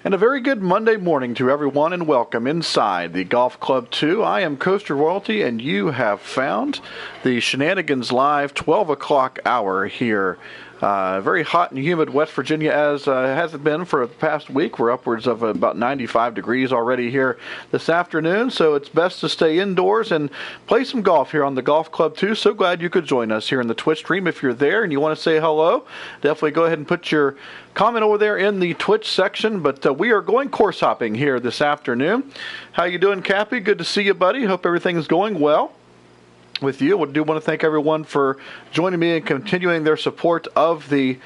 And a very good Monday morning to everyone, and welcome inside the Golf Club 2. I am Coaster Royalty, and you have found the Shenanigans Live 12 o'clock hour here. Very hot and humid West Virginia, as has it been for the past week. We're upwards of about 95 degrees already here this afternoon, so it's best to stay indoors and play some golf here on the Golf Club 2. So glad you could join us here in the Twitch stream. If you're there and you want to say hello, definitely go ahead and put your comment over there in the Twitch section. But we are going course hopping here this afternoon. How you doing, Cappy? Good to see you, buddy. Hope everything's going well with you. We do want to thank everyone for joining me and continuing their support of the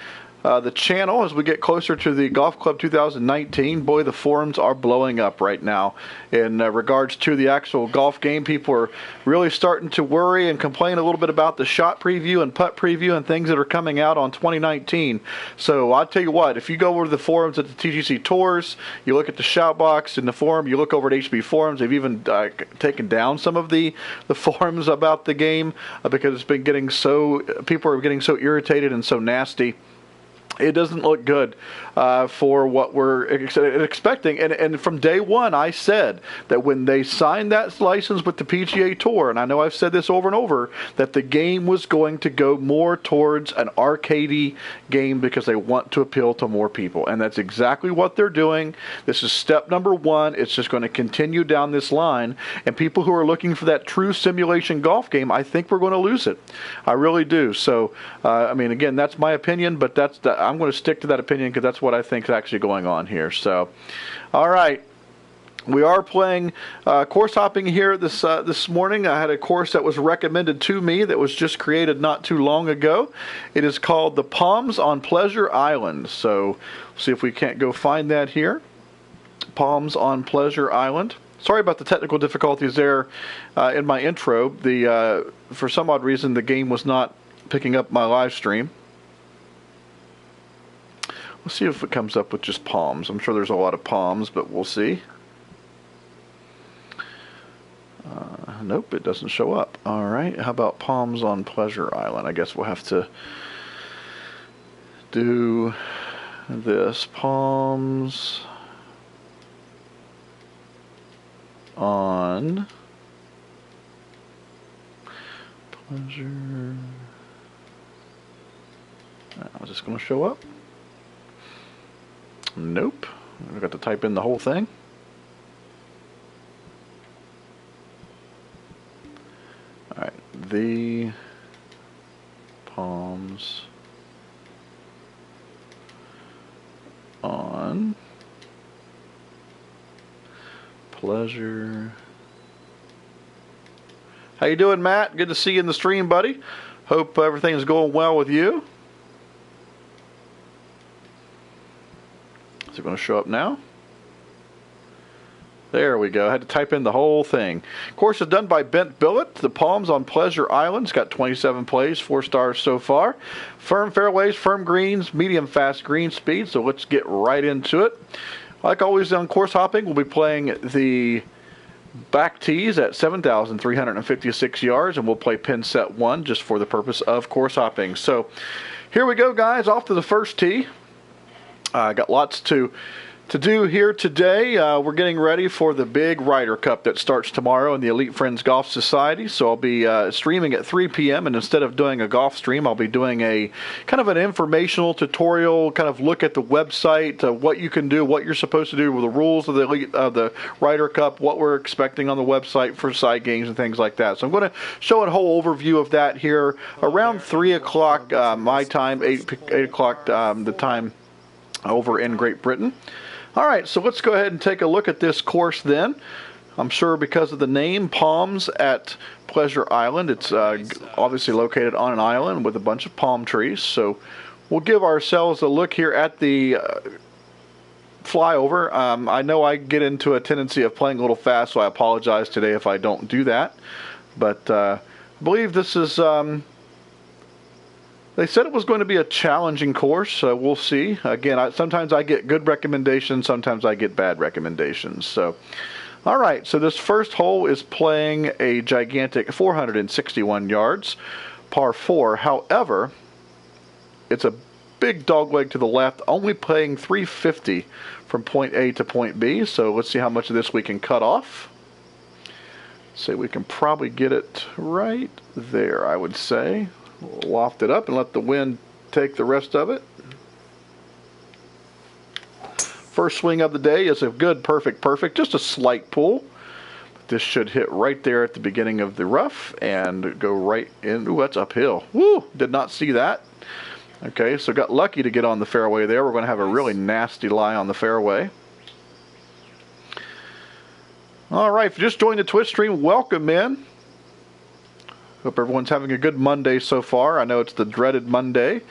channel as we get closer to the Golf Club 2019. Boy, the forums are blowing up right now in regards to the actual golf game. People are really starting to worry and complain a little bit about the shot preview and putt preview and things that are coming out on 2019. So I'll tell you what, if you go over to the forums at the TGC Tours, you look at the shout box in the forum, you look over at HB Forums, they've even taken down some of the forums about the game because it's been getting so, people are getting so irritated and so nasty. It doesn't look good for what we're expecting. And from day one, I said that when they signed that license with the PGA Tour, and I know I've said this over and over, that the game was going to go more towards an arcadey game because they want to appeal to more people. And that's exactly what they're doing. This is step number one. It's just going to continue down this line. And people who are looking for that true simulation golf game, I think we're going to lose it. I really do. So, I mean, again, that's my opinion, but I'm going to stick to that opinion because that's what I think is actually going on here. So, all right. We are playing course hopping here this morning. I had a course that was recommended to me that was just created not too long ago. It is called the Palms on Pleasure Island. So, see if we can't go find that here. Palms on Pleasure Island. Sorry about the technical difficulties there in my intro. For some odd reason, the game was not picking up my live stream. We'll see if it comes up with just palms. I'm sure there's a lot of palms, but we'll see. Nope, it doesn't show up. All right, how about Palms on Pleasure Island? I guess we'll have to do this. Palms on Pleasure. Is this going to show up? Nope. I've got to type in the whole thing. Alright, the Palms on Pleasure. How you doing, Matt? Good to see you in the stream, buddy. Hope everything's going well with you. Is it going to show up now? There we go. I had to type in the whole thing. Course is done by Bent Billet. The Palms on Pleasure Island. It's got 27 plays, 4 stars so far. Firm fairways, firm greens, medium fast green speed. So let's get right into it. Like always on course hopping, we'll be playing the back tees at 7,356 yards, and we'll play pin set 1 just for the purpose of course hopping. So here we go, guys. Off to the first tee. I got lots to do here today. We're getting ready for the big Ryder Cup that starts tomorrow in the Elite Friends Golf Society. So I'll be streaming at 3 p.m. and instead of doing a golf stream, I'll be doing a kind of an informational tutorial, kind of look at the website, what you can do, what you're supposed to do with the rules of the Ryder Cup, what we're expecting on the website for side games and things like that. So I'm going to show a whole overview of that here around 3 o'clock my time, 8 o'clock the time over in Great Britain. All right, so let's go ahead and take a look at this course then. I'm sure because of the name, Palms at Pleasure Island, it's obviously located on an island with a bunch of palm trees. So we'll give ourselves a look here at the flyover. I know I get into a tendency of playing a little fast, so I apologize today if I don't do that. But I believe this is... They said it was going to be a challenging course, so we'll see. Again, sometimes I get good recommendations, sometimes I get bad recommendations. So, all right, so this first hole is playing a gigantic 461 yards, par 4. However, it's a big dog leg to the left, only playing 350 from point A to point B. So let's see how much of this we can cut off. Say we can probably get it right there, I would say. We'll loft it up and let the wind take the rest of it. First swing of the day is a good, perfect, just a slight pull. This should hit right there at the beginning of the rough and go right in. Ooh, that's uphill. Woo! Did not see that. Okay, so got lucky to get on the fairway there. We're going to have a really nasty lie on the fairway. All right, if you just joined the Twitch stream, welcome in. Hope everyone's having a good Monday so far. I know it's the dreaded Monday.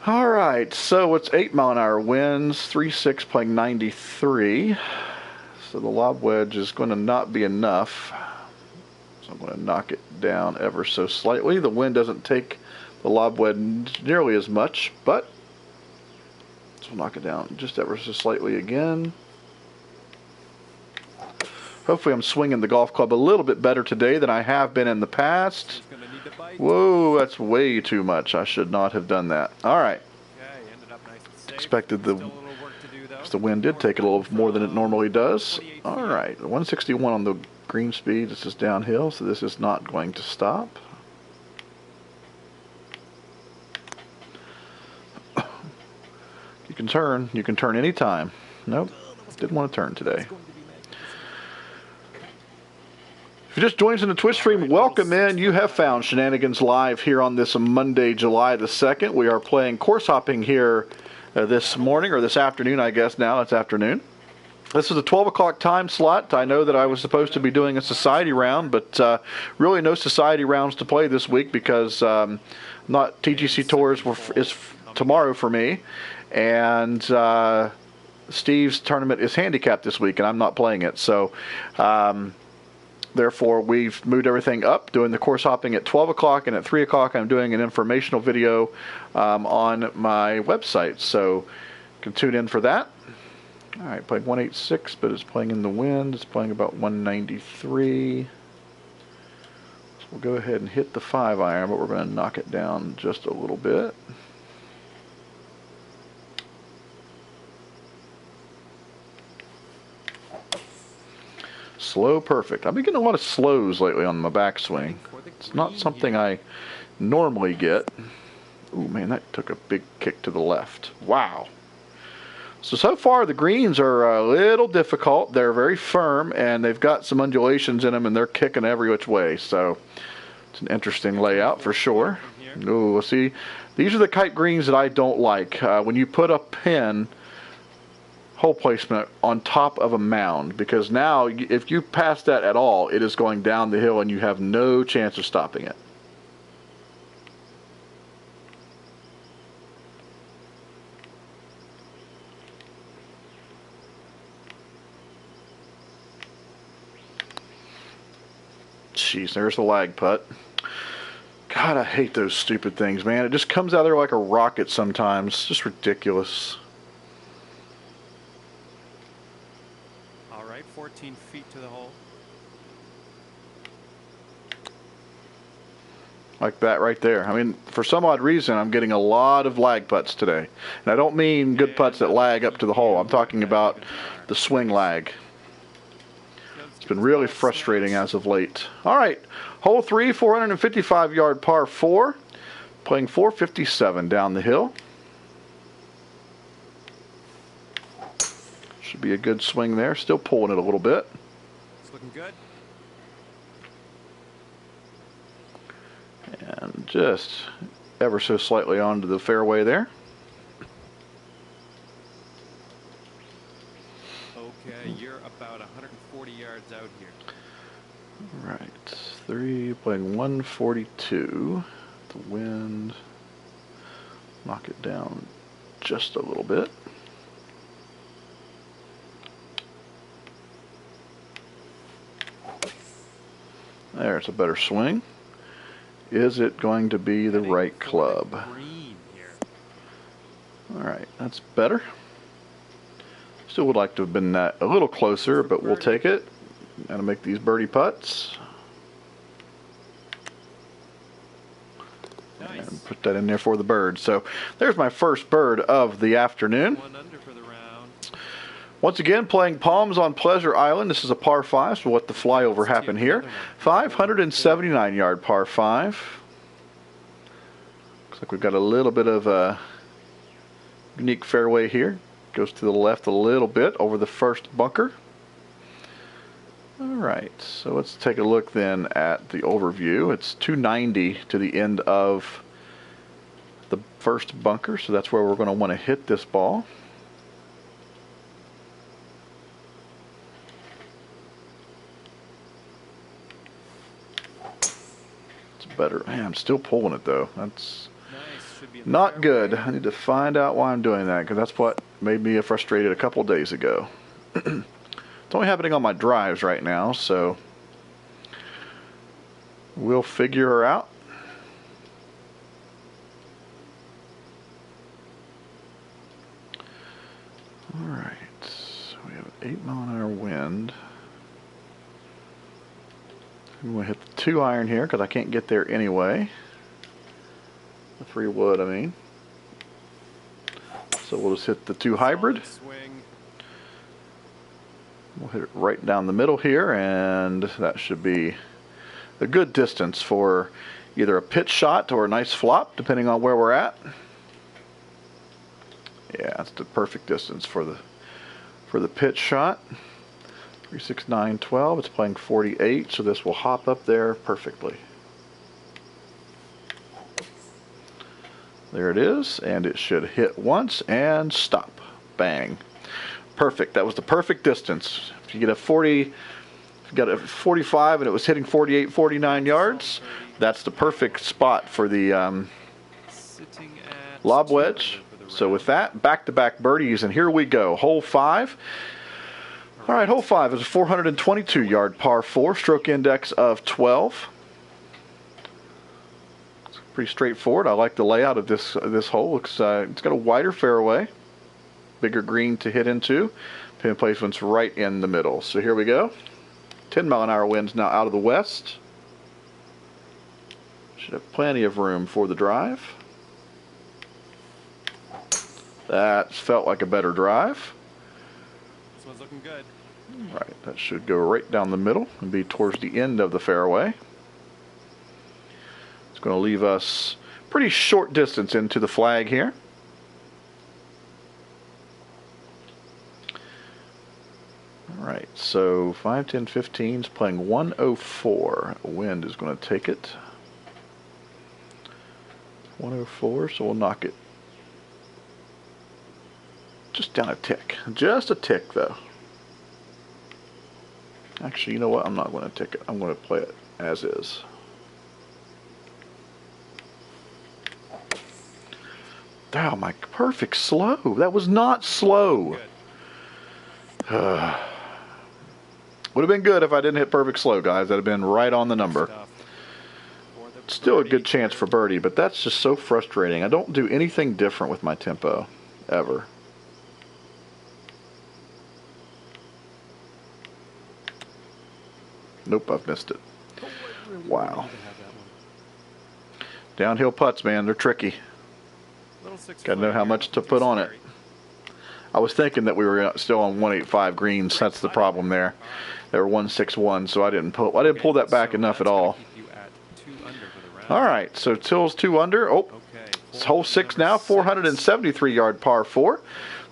All right, so it's 8-mile-an-hour winds, 3-6 playing 93. So the lob wedge is going to not be enough. So I'm going to knock it down ever so slightly. The wind doesn't take the lob wedge nearly as much, but so we'll knock it down just ever so slightly again. Hopefully I'm swinging the golf club a little bit better today than I have been in the past. Whoa, that's way too much. I should not have done that. All right. Expected the wind did take a little more than it normally does. All right, 161 on the green speed. This is downhill, so this is not going to stop. You can turn. You can turn anytime. Nope, didn't want to turn today. If you just joined us in the Twitch stream, welcome in. You have found Shenanigans Live here on this Monday, July the 2nd. We are playing course hopping here this morning, or this afternoon, I guess now. It's afternoon. This is a 12 o'clock time slot. I know that I was supposed to be doing a society round, but really no society rounds to play this week because not TGC Tours is tomorrow for me, and Steve's tournament is handicapped this week, and I'm not playing it. So therefore, we've moved everything up, doing the course hopping at 12 o'clock, and at 3 o'clock I'm doing an informational video on my website. So you can tune in for that. All right, playing 186, but it's playing in the wind. It's playing about 193. So we'll go ahead and hit the 5-iron, but we're going to knock it down just a little bit. Slow perfect. I've been getting a lot of slows lately on my backswing. It's not something I normally get. Ooh, man, that took a big kick to the left. Wow. So far the greens are a little difficult. They're very firm, and they've got some undulations in them, and they're kicking every which way. So it's an interesting layout for sure. Ooh, see, these are the kite greens that I don't like. When you put a pin hole placement on top of a mound, because now if you pass that at all, it is going down the hill and you have no chance of stopping it. Jeez, there's the lag putt. God, I hate those stupid things, man. It just comes out there like a rocket sometimes. It's just ridiculous. 14 feet to the hole. Like that right there. I mean, for some odd reason, I'm getting a lot of lag putts today. And I don't mean good putts that lag up to the hole. I'm talking about the swing lag. It's been really frustrating as of late. All right, hole 3, 455-yard par 4. Playing 457 down the hill. Should be a good swing there. Still pulling it a little bit. It's looking good. And just ever so slightly onto the fairway there. Okay, you're about 140 yards out here. All right, 3 playing 142. The wind. Knock it down just a little bit. There's a better swing. Is it going to be the right club? All right, that's better. Still would like to have been that a little closer, but we'll take it. Got to make these birdie putts. And Put that in there for the bird. So there's my first bird of the afternoon. 1 under for the round. Once again, playing Palms on Pleasure Island. This is a par 5, so what the flyover happened here. 579-yard par 5. Looks like we've got a little bit of a unique fairway here. Goes to the left a little bit over the first bunker. All right, so let's take a look then at the overview. It's 290 to the end of the first bunker, so that's where we're going to want to hit this ball. Better. Man, I'm still pulling it though. That's not good. I need to find out why I'm doing that, because that's what made me frustrated a couple days ago. It's only happening on my drives right now, so we'll figure her out. All right, so we have an 8-mile-an-hour wind. I'm going to hit the 2-iron here because I can't get there anyway. The 3 wood, I mean. So we'll just hit the 2 hybrid. We'll hit it right down the middle here, and that should be a good distance for either a pitch shot or a nice flop, depending on where we're at. Yeah, that's the perfect distance for the pitch shot. 36912. It's playing 48, so this will hop up there perfectly. There it is, and it should hit once and stop. Bang. Perfect. That was the perfect distance. If you get a 40, if you got a 45 and it was hitting 48, 49 yards, that's the perfect spot for the lob wedge. So with that, back-to-back birdies, and here we go. Hole 5. All right, hole 5 is a 422-yard par 4, stroke index of 12. It's pretty straightforward. I like the layout of this hole. It's got a wider fairway, bigger green to hit into. Pin placement's right in the middle. So here we go. 10-mile-an-hour winds now out of the west. Should have plenty of room for the drive. That felt like a better drive. This one's looking good. Right, that should go right down the middle and be towards the end of the fairway. It's going to leave us pretty short distance into the flag here. All right, so 5, 10, 15 is playing 104. Wind is going to take it. 104, so we'll knock it just down a tick. Just a tick, though. Actually, you know what? I'm not going to tick it. I'm going to play it as is. Oh, my perfect slow. That was not slow. Would have been good if I didn't hit perfect slow, guys. That would have been right on the number. Still a good chance for birdie, but that's just so frustrating. I don't do anything different with my tempo, ever. Nope, I've missed it. Wow. Downhill putts, man, they're tricky. Got to know how much to put on it. I was thinking that we were still on 185 greens. That's the problem there. They were 161, so I didn't pull that back enough at all. All right, so Till's 2 under. Oh, it's hole 6 now, 473-yard par 4. So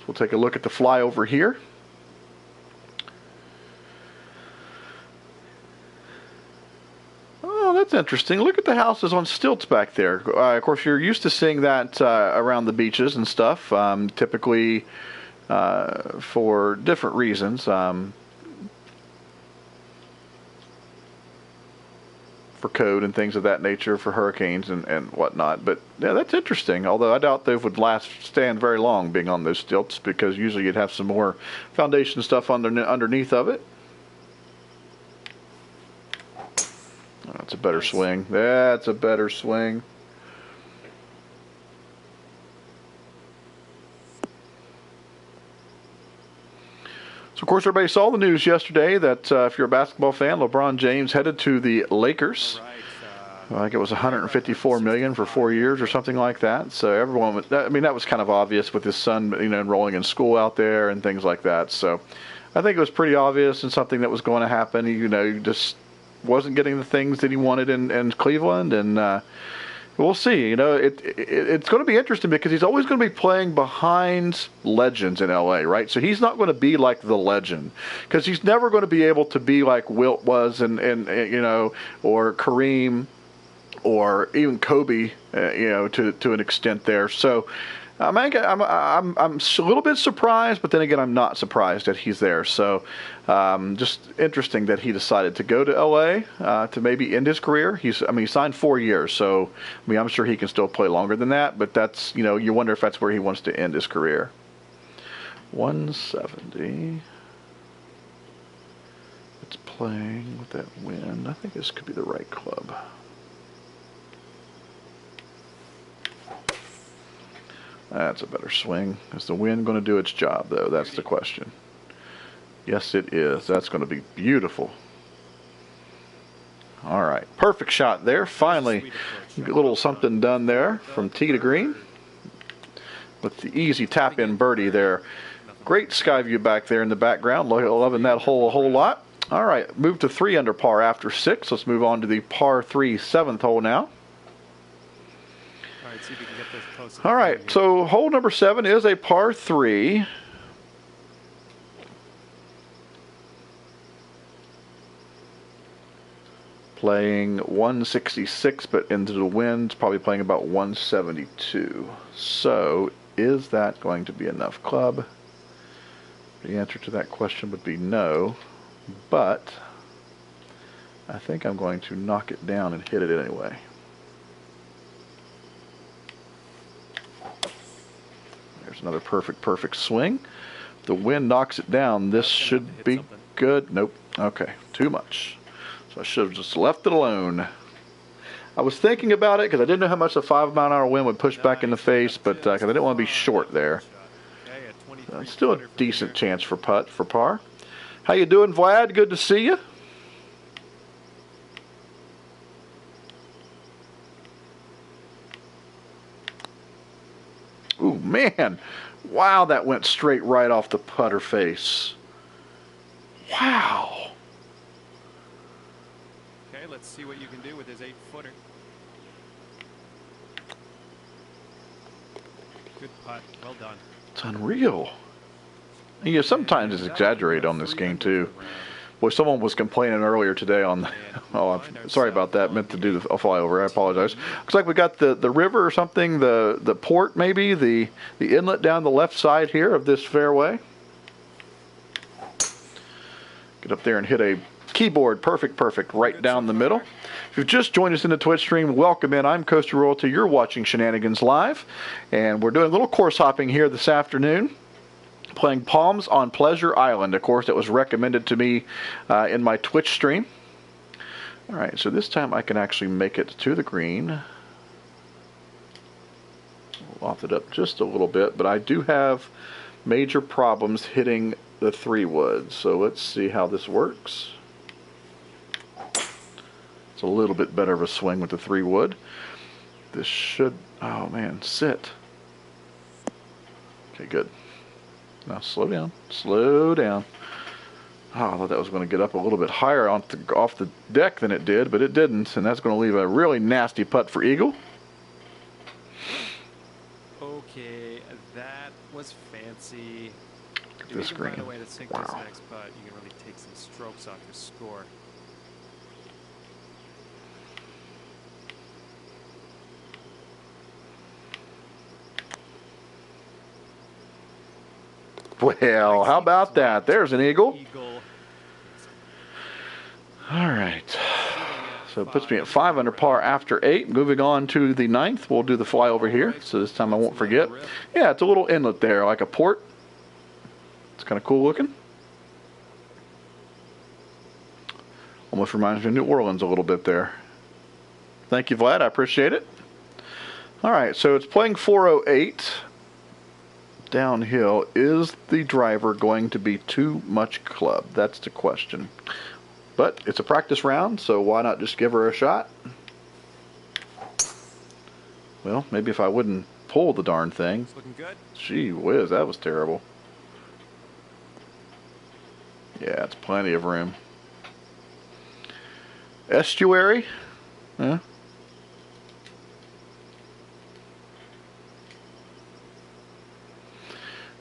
we'll take a look at the flyover here. Oh, that's interesting. Look at the houses on stilts back there. Of course, you're used to seeing that around the beaches and stuff, typically for different reasons. For code and things of that nature, for hurricanes and whatnot. But yeah, that's interesting. Although I doubt they would stand very long being on those stilts, because usually you'd have some more foundation stuff underneath of it. Oh, that's a better swing. That's a better swing. So, of course, everybody saw the news yesterday that if you're a basketball fan, LeBron James headed to the Lakers. I think it was 154 million for 4 years or something like that. So everyone, I mean, that was kind of obvious with his son, enrolling in school out there and things like that. So I think it was pretty obvious and something that was going to happen. He just wasn't getting the things that he wanted in Cleveland, and we'll see. It's going to be interesting because he's always going to be playing behind legends in LA, right? So he's not going to be like the legend because he's never going to be able to be like Wilt was, and or Kareem, or even Kobe, to an extent there. So I'm a little bit surprised, but then again, I'm not surprised that he's there. So just interesting that he decided to go to LA to maybe end his career. He signed 4 years, so I'm sure he can still play longer than that. But that's you wonder if that's where he wants to end his career. 170. It's playing with that wind. I think this could be the right club. That's a better swing. Is the wind going to do its job, though? That's the question. Yes, it is. That's going to be beautiful. All right. Perfect shot there. Finally, a little something done there from tee to green with the easy tap-in birdie there. Great sky view back there in the background. Loving that hole a whole lot. All right. Move to 3 under par after 6. Let's move on to the par 3 7th hole now. See if we can get this close. All right, so hole number 7 is a par 3. Playing 166, but into the wind, probably playing about 172. So, is that going to be enough club? The answer to that question would be no, but I think I'm going to knock it down and hit it anyway. There's another perfect swing. If the wind knocks it down, this should be good. Nope. Okay, too much. So I should have just left it alone. I was thinking about it because I didn't know how much a 5-mile-an-hour wind would push back in the face, but because I didn't want to be short there. Still a decent chance for par. How you doing, Vlad? Good to see you. Ooh, man. Wow, that went straight right off the putter face. Wow. Okay, let's see what you can do with his 8-footer. Good putt. Well done. It's unreal. Sometimes it's exaggerated on this game, too. Boy, someone was complaining earlier today on the, I'm sorry about that. Meant to do a flyover. I apologize. Looks like we got the river or something, the port maybe, the inlet down the left side here of this fairway. Get up there and hit a keyboard perfect right down the middle. If you've just joined us in the Twitch stream, welcome in. I'm Coaster Royalty. You're watching Shenanigans Live, and we're doing a little course hopping here this afternoon. Playing Palms on Pleasure Island, a course that was recommended to me in my Twitch stream. All right, so this time I can actually make it to the green. Loft it up just a little bit, but I do have major problems hitting the 3-wood. So let's see how this works. It's a little bit better of a swing with the 3-wood. This should, oh man, sit. Okay, good. Now slow down. Oh, I thought that was going to get up a little bit higher off the deck than it did, but it didn't, and that's going to leave a really nasty putt for eagle. Okay, that was fancy. Look at this green. Find a way to sink this next putt, you can really take some strokes off your score. Well, how about that? There's an eagle. All right. So it puts me at 5 under par after 8. Moving on to the 9th, we'll do the flyover here. So this time I won't forget. Yeah, it's a little inlet there, like a port. It's kind of cool looking. Almost reminds me of New Orleans a little bit there. Thank you, Vlad. I appreciate it. All right, so it's playing 408. Downhill. Is the driver going to be too much club? That's the question. But it's a practice round, so why not just give her a shot? Well, maybe if I wouldn't pull the darn thing. It's looking good. Gee whiz, that was terrible. Yeah, it's plenty of room. Estuary? Huh?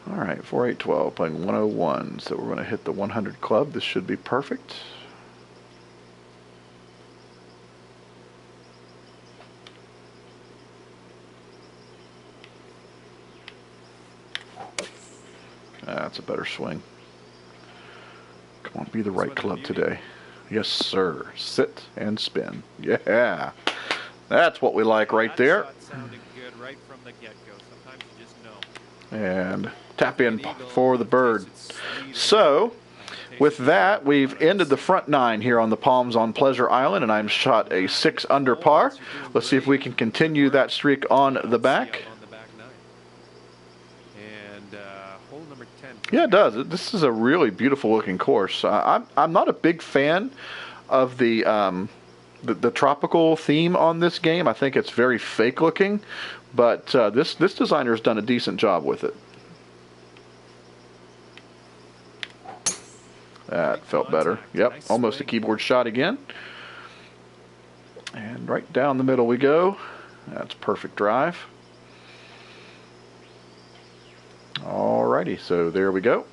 All right, 4812, playing 101. So we're going to hit the 100 club. This should be perfect. That's a better swing. Come on, be the right club today. Yes, sir. Sit and spin. Yeah. That's what we like right there. That shot sounded good right from the get-go. Sometimes you just know. And tap in for the bird. So, with that, we've ended the front nine here on the Palms on Pleasure Island, and I'm shot a 6 under par. Let's see if we can continue that streak on the back. Hole number 10. Yeah, it does. This is a really beautiful looking course. I'm not a big fan of the tropical theme on this game. I think it's very fake looking, but this designer has done a decent job with it. That felt better. Yep, almost a keyboard shot again. And right down the middle we go. That's perfect drive. Alrighty, so there we go.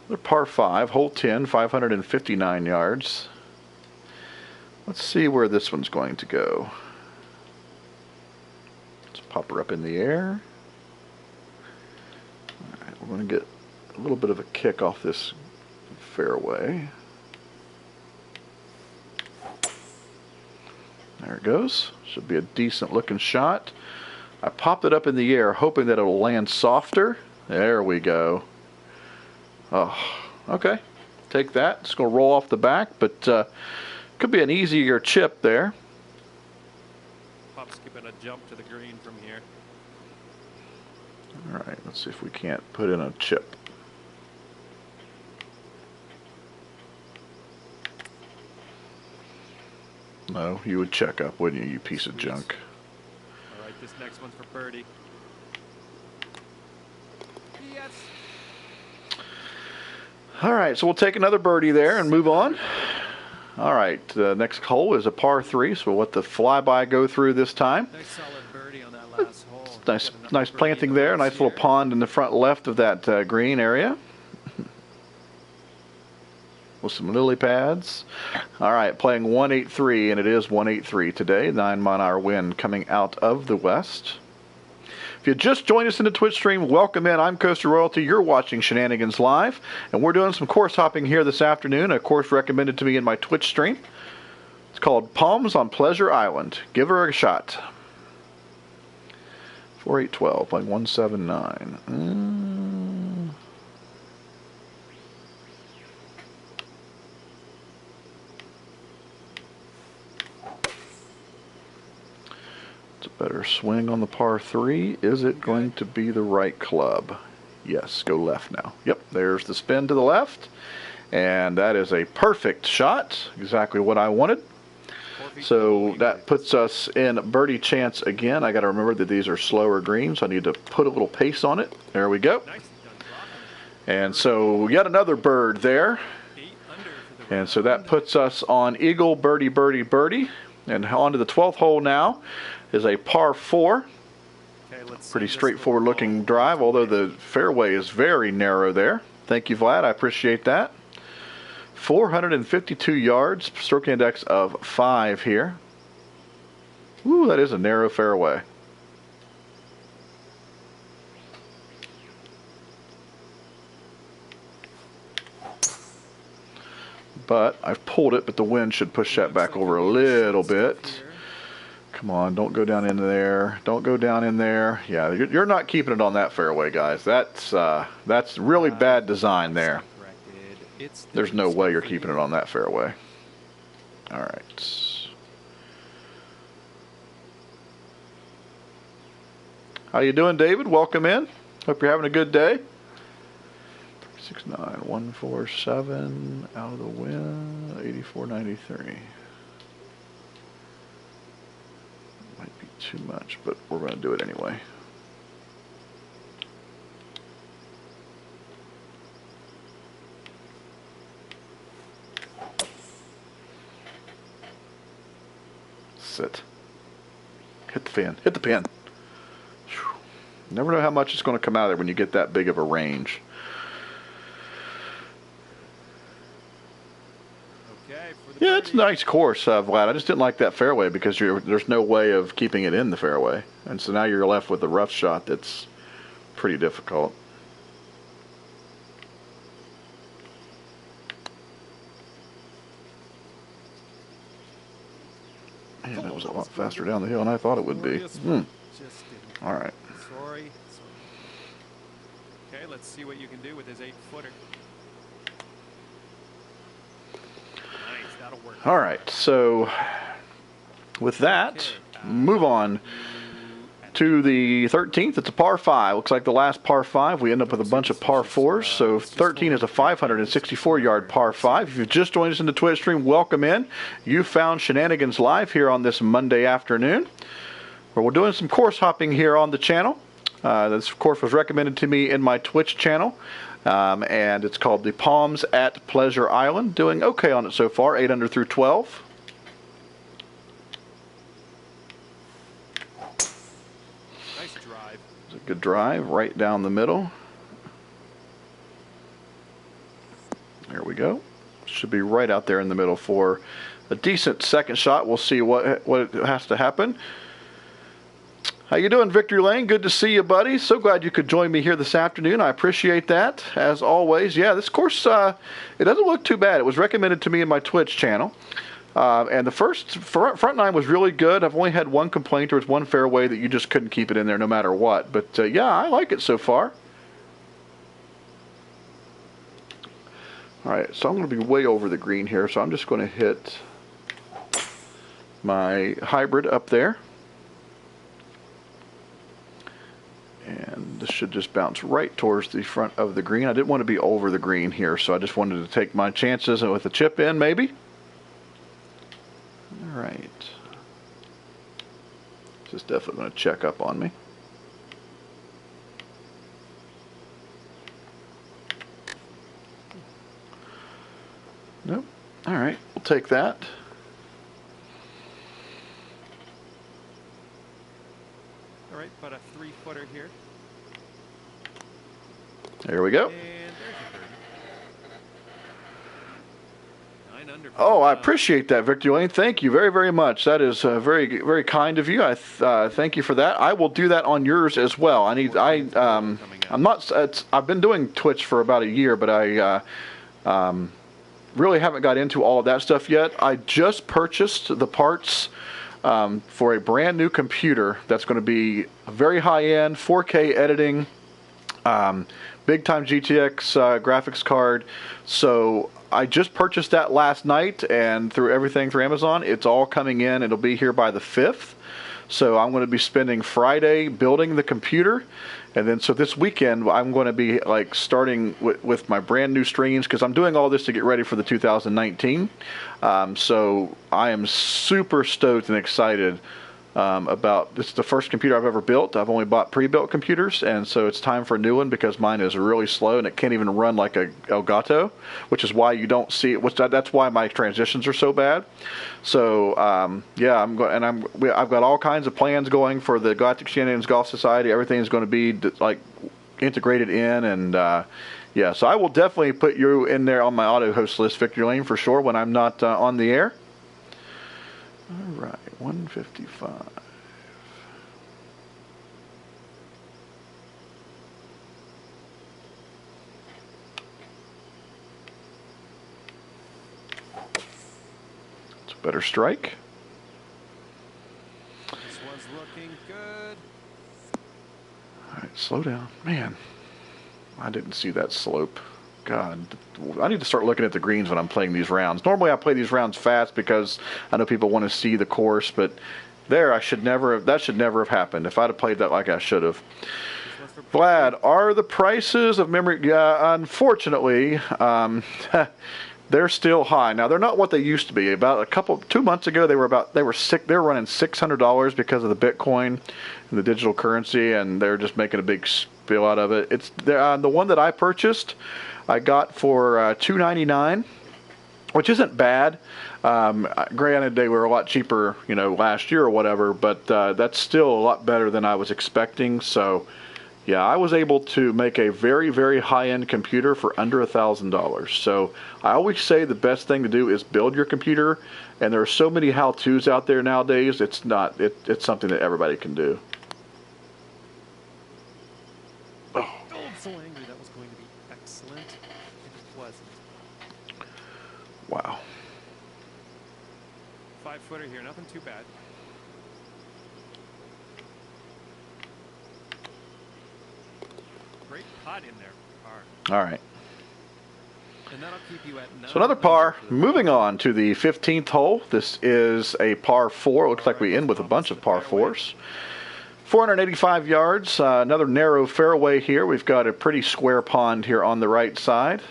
Another par 5, hole 10, 559 yards. Let's see where this one's going to go. Let's pop her up in the air. Alright, we're going to get a little bit of a kick off this fairway. There it goes. Should be a decent looking shot. I popped it up in the air hoping that it'll land softer. There we go. Oh, okay. Take that. It's going to roll off the back, but could be an easier chip there. Pop skipping a jump to the green from here. All right, let's see if we can't put in a chip. No, you would check up, wouldn't you, you piece of junk? All right, this next one's for birdie. Yes. All right, so we'll take another birdie there and move on. All right, the next hole is a par 3, so we'll let the flyby go through this time. Nice solid birdie on that last hole. Nice planting there. Nice little pond in the front left of that green area. With some lily pads. All right, playing 183, and it is 183 today. 9-mile-an-hour wind coming out of the west. If you just joined us in the Twitch stream, welcome in. I'm Coaster Royalty. You're watching Shenanigans Live, and we're doing some course hopping here this afternoon. A course recommended to me in my Twitch stream. It's called Palms on Pleasure Island. Give her a shot. 4812, playing 179. It's a better swing on the par 3. Is it going to be the right club? Yes, go left now. Yep, there's the spin to the left. And that is a perfect shot. Exactly what I wanted. So that puts us in birdie chance again. I got to remember that these are slower greens. So I need to put a little pace on it. There we go. And so yet another bird there. And so that puts us on eagle, birdie, birdie, birdie. And on to the 12th hole now is a par 4. Pretty straightforward looking drive, although the fairway is very narrow there. Thank you, Vlad. I appreciate that. 452 yards, stroke index of 5 here. Ooh, that is a narrow fairway. But I've pulled it, but the wind should push that back over a little bit. Come on, don't go down in there. Don't go down in there. Yeah, you're not keeping it on that fairway, guys. That's really bad design there. There's no way you're keeping it on that fairway. All right. How you doing, David? Welcome in. Hope you're having a good day. 369, 147, out of the wind, 84.93. too much, but we're going to do it anyway. Sit. Hit the pin. Hit the pin. Whew. Never know how much it's going to come out of there when you get that big of a range. Okay, for the Yeah, it's a nice course, Vlad. I just didn't like that fairway because there's no way of keeping it in the fairway. And so now you're left with a rough shot that's pretty difficult. Man, that was a lot faster down the hill than I thought it would be. All right. Sorry. Okay, let's see what you can do with his 8-footer. Nice, that'll work. All right, so with that, move on to the 13th. It's a par 5. Looks like the last par 5. We end up with a bunch of par 4s. So 13 is a 564-yard par 5. If you've just joined us in the Twitch stream, welcome in. You found Shenanigans Live here on this Monday afternoon, where we're doing some course hopping here on the channel. This, of course, was recommended to me in my Twitch channel. And it's called the Palms at Pleasure Island. Doing okay on it so far, 8 under through 12. Nice drive. It's a good drive right down the middle. There we go. Should be right out there in the middle for a decent second shot. We'll see what has to happen. How you doing, Victory Lane? Good to see you, buddy. So glad you could join me here this afternoon. I appreciate that, as always. Yeah, this course, it doesn't look too bad. It was recommended to me in my Twitch channel. And the first front nine was really good. I've only had one complaint. There was one fairway that you just couldn't keep it in there no matter what. But, yeah, I like it so far. All right, so I'm going to be way over the green here. So I'm just going to hit my hybrid up there. And this should just bounce right towards the front of the green. I didn't want to be over the green here, so I just wanted to take my chances with a chip in, maybe. All right. This is definitely going to check up on me. Nope. All right, we'll take that. All right, about a 3-footer here. There we go. And there's your birdie. 9 under. Oh, I appreciate that, Victor Lane. Thank you very, very much. That is very, very kind of you. I thank you for that. I will do that on yours as well. I'm not. I've been doing Twitch for about a year, but I really haven't got into all of that stuff yet. I just purchased the parts for a brand new computer that's going to be very high-end, 4K editing, big-time GTX graphics card. So I just purchased that last night, and through everything through Amazon, it's all coming in. It'll be here by the 5th. So I'm going to be spending Friday building the computer. And then so this weekend, I'm going to be like starting with my brand new streams because I'm doing all this to get ready for the 2019. So I am super stoked and excited about this. Is the first computer I've ever built. I've only bought pre-built computers, and so it's time for a new one because mine is really slow and it can't even run like a Elgato, which is why you don't see it. That's why my transitions are so bad. So yeah, I've got all kinds of plans going for the Galactic Shenanigans Golf Society. Everything's going to be like integrated in, and yeah, so I will definitely put you in there on my auto host list, Victor Lane, for sure when I'm not on the air. All right, 155. It's a better strike. This one's looking good. All right, slow down. Man, I didn't see that slope. God, I need to start looking at the greens when I'm playing these rounds. Normally I play these rounds fast because I know people want to see the course, but that should never have happened if I'd have played that like I should have. Vlad, are the prices of memory? Yeah, unfortunately, They're still high now. They're not what they used to be. About 2 months ago, they were running $600 because of the Bitcoin and the digital currency, and they're just making a big spill out of it. It's the one that I purchased. I got for $299, which isn't bad. Granted, they were a lot cheaper, last year or whatever, but that's still a lot better than I was expecting. So, yeah, I was able to make a very, very high-end computer for under $1,000. So I always say the best thing to do is build your computer, and there are so many how-tos out there nowadays. It's something that everybody can do. Oh, I'm so angry. That was going to be excellent. It wasn't. Wow. 5-footer here, nothing too bad. Great pot in there. All right. And that'll keep you at so another par. Moving on to the 15th hole. This is a par 4. It looks like we end with a bunch of par 4s. 485 yards. Another narrow fairway here. We've got a pretty square pond here on the right side.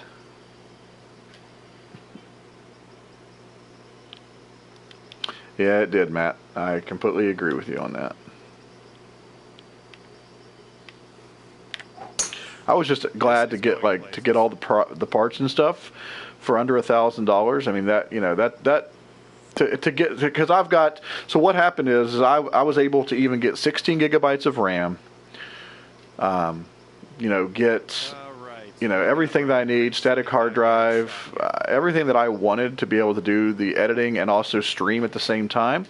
Yeah, it did, Matt. I completely agree with you on that. I was just glad to get all the parts and stuff for under $1,000. I mean because I've got. So what happened is I was able to even get 16 gigabytes of RAM. Get everything that I need, static hard drive, everything that I wanted to be able to do the editing and also stream at the same time.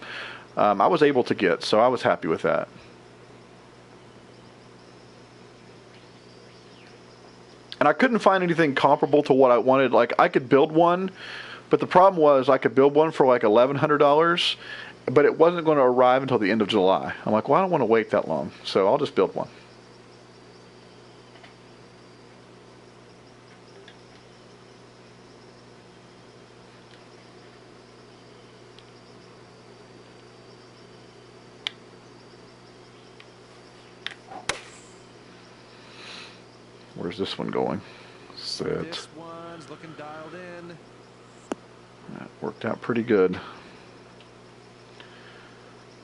I was able to get, so I was happy with that. And I couldn't find anything comparable to what I wanted. Like, I could build one, but the problem was I could build one for like $1,100, but it wasn't going to arrive until the end of July. I'm like, well, I don't want to wait that long, so I'll just build one. Where's this one going? Set. This one's looking dialed in. That worked out pretty good.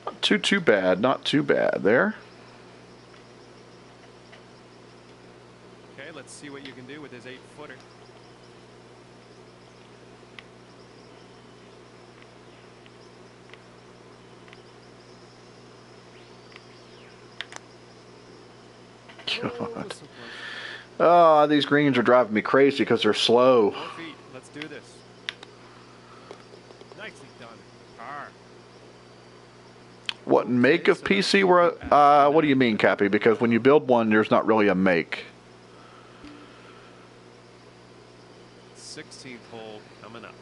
Not too bad. Not too bad there. Okay, let's see what you can do with this 8-footer. God. Oh, these greens are driving me crazy because they're slow. 4 feet. Let's do this. Nicely done. Par. What make of PC? What do you mean, Cappy? Because when you build one, there's not really a make. 16th hole coming up.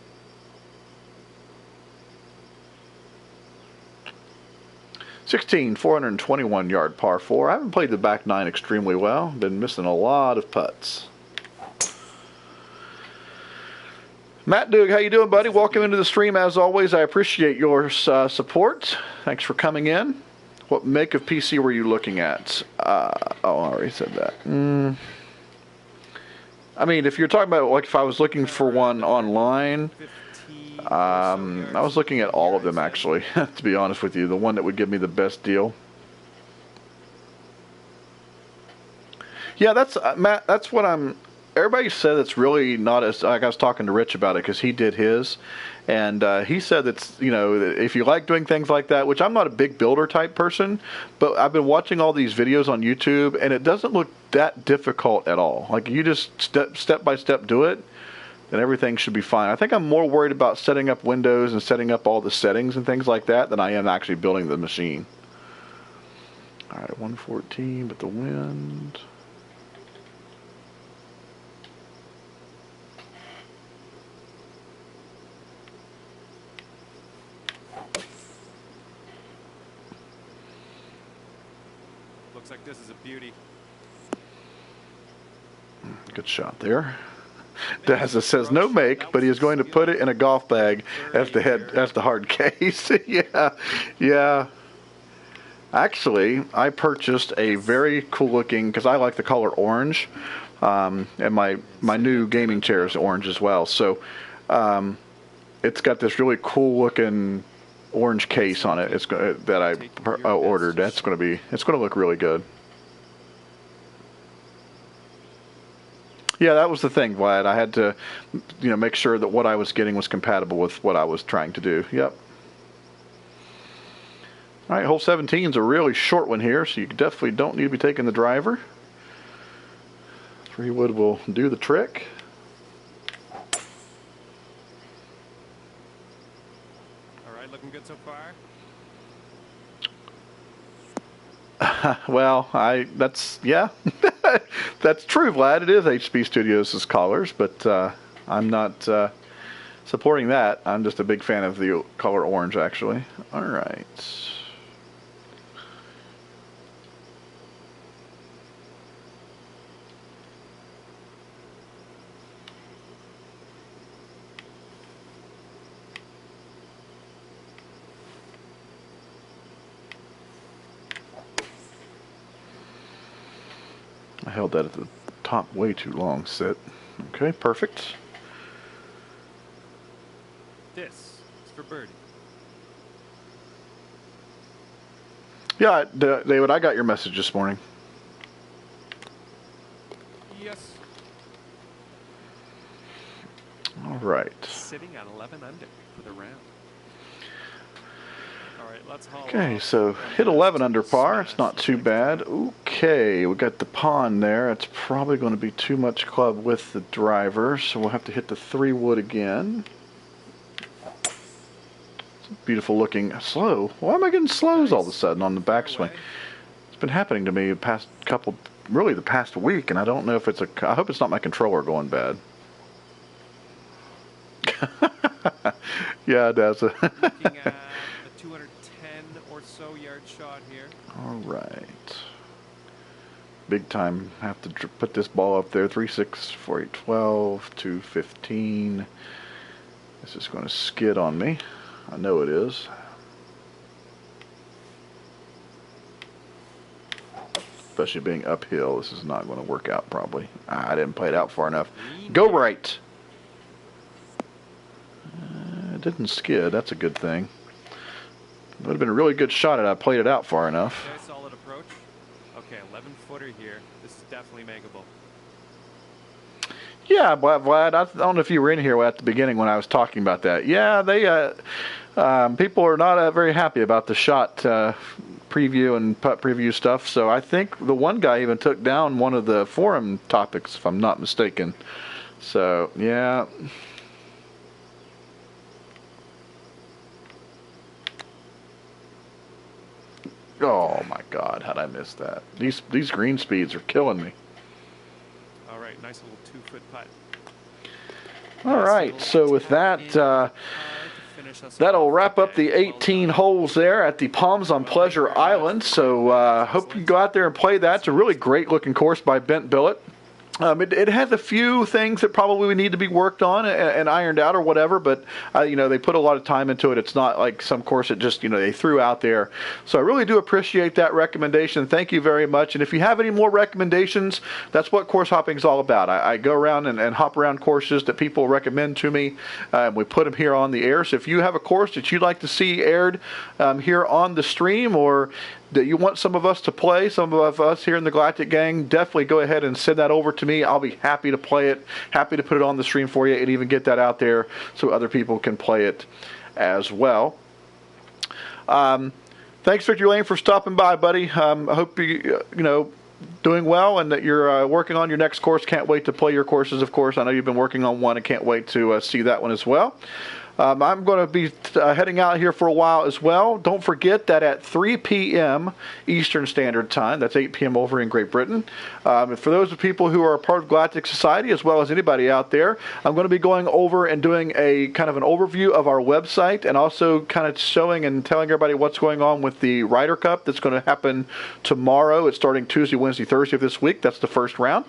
16, 421 yard par 4. I haven't played the back nine extremely well. Been missing a lot of putts. Matt Doug, how you doing, buddy? Welcome into the stream. As always, I appreciate your support. Thanks for coming in. What make of PC were you looking at? I already said that. I mean, if you're talking about like if I was looking for one online, I was looking at all of them actually. To be honest with you, the one that would give me the best deal. Yeah, that's Matt. That's what I'm. Everybody said it's really not as. Like I was talking to Rich about it because he did his, and he said that's if you like doing things like that, which I'm not a big builder type person, but I've been watching all these videos on YouTube, and it doesn't look that difficult at all. Like you just step by step do it, then everything should be fine. I think I'm more worried about setting up Windows and setting up all the settings and things like that than I am actually building the machine. All right, 114, but the wind. Looks like this is a beauty. Good shot there. Dazza says no make, but he is going to put it in a golf bag as the hard case. yeah. Actually, I purchased a very cool looking, because I like the color orange, and my new gaming chair is orange as well. So It's got this really cool looking orange case on it. It's that I ordered. It's going to look really good. Yeah, that was the thing, Vlad. I had to, make sure that what I was getting was compatible with what I was trying to do. Yep. All right, hole 17 is a really short one here, so you definitely don't need to be taking the driver. 3-wood will do the trick. All right, looking good so far. Well, that's that's true, Vlad. It is HB Studios' colors, but I'm not supporting that. I'm just a big fan of the color orange, actually. All right. I held that at the top way too long, Sit. Okay, perfect. This is for birdie. Yeah, David, I got your message this morning. Yes. All right. Sitting at 11 under for the round. All right, let's haul Okay, off. so hit 11 under par. It's not too bad. Okay, we got the pond there. It's probably going to be too much club with the driver, so we'll have to hit the 3-wood again. It's a beautiful looking slow. Why am I getting slows all of a sudden on the backswing? It's been happening to me the past really the past week, and I don't know if it's I hope it's not my controller going bad. Yeah, it does. Looking at a 210 or so yard shot here. All right. Big time. Have to put this ball up there. 3-6, 4-8, 12, 2-15. This is going to skid on me. I know it is. Especially being uphill, this is not going to work out probably. I didn't play it out far enough. Go right. It didn't skid. That's a good thing. It would have been a really good shot had I played it out far enough. Okay, solid approach. Okay, 11-footer here. This is definitely makeable. Yeah, Vlad, I don't know if you were in here at the beginning when I was talking about that. Yeah, they people are not very happy about the shot preview and putt preview stuff. So I think the one guy even took down one of the forum topics, if I'm not mistaken. So, yeah. Oh my God! How'd I miss that? These green speeds are killing me. All right, nice little 2-foot putt. All right, so with that, that'll wrap up the 18 holes there at the Palms on Pleasure Island. So hope you go out there and play that. It's a really great looking course by Bent Billet. It has a few things that probably need to be worked on and ironed out or whatever, but they put a lot of time into it. It's not like some course that just they threw out there. So I really do appreciate that recommendation. Thank you very much. And if you have any more recommendations, that's what course hopping is all about. I go around and hop around courses that people recommend to me. We put them here on the air. So if you have a course that you'd like to see aired here on the stream, or that you want some of us to play, some of us here in the Galactic Gang, definitely go ahead and send that over to me. I'll be happy to play it, happy to put it on the stream for you, and even get that out there so other people can play it as well. Thanks, Victor Lane, for stopping by, buddy. I hope you doing well and that you're working on your next course. Can't wait to play your courses, of course. I know you've been working on one. I can't wait to see that one as well. I'm going to be heading out here for a while as well. Don't forget that at 3 p.m. Eastern Standard Time, that's 8 p.m. over in Great Britain, for those people who are a part of Galactic Society, as well as anybody out there, I'm going to be going over and doing a kind of an overview of our website, and also kind of showing and telling everybody what's going on with the Ryder Cup that's going to happen tomorrow. It's starting Tuesday, Wednesday, Thursday of this week. That's the first round.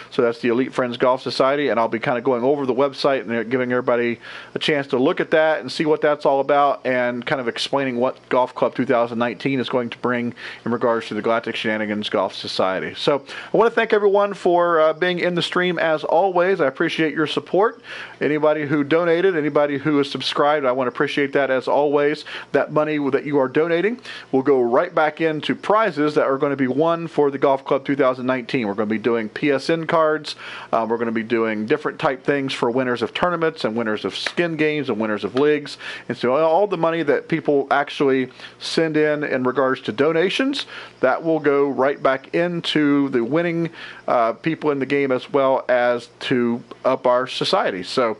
So that's the Elite Friends Golf Society, and I'll be kind of going over the website and giving everybody a chance to look look at that and see what that's all about, and kind of explaining what Golf Club 2019 is going to bring in regards to the Galactic Shenanigans Golf Society. So I want to thank everyone for being in the stream as always. I appreciate your support. Anybody who donated, anybody who is subscribed, I want to appreciate that as always. That money that you are donating will go right back into prizes that are going to be won for the Golf Club 2019. We're going to be doing PSN cards. We're going to be doing different type things for winners of tournaments and winners of skin games and winners of leagues. And so all the money that people actually send in regards to donations, that will go right back into the winning people in the game, as well as to up our society. So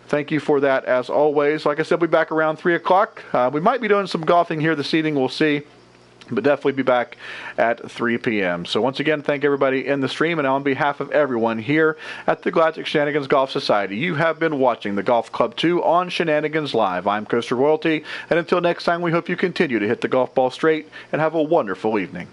thank you for that as always. Like I said, we'll be back around 3 o'clock. We might be doing some golfing here this evening. We'll see. But definitely be back at 3 p.m. So once again, thank everybody in the stream, and on behalf of everyone here at the Galactic Shenanigans Golf Society, you have been watching the Golf Club 2 on Shenanigans Live. I'm Coaster Royalty, and until next time, we hope you continue to hit the golf ball straight and have a wonderful evening.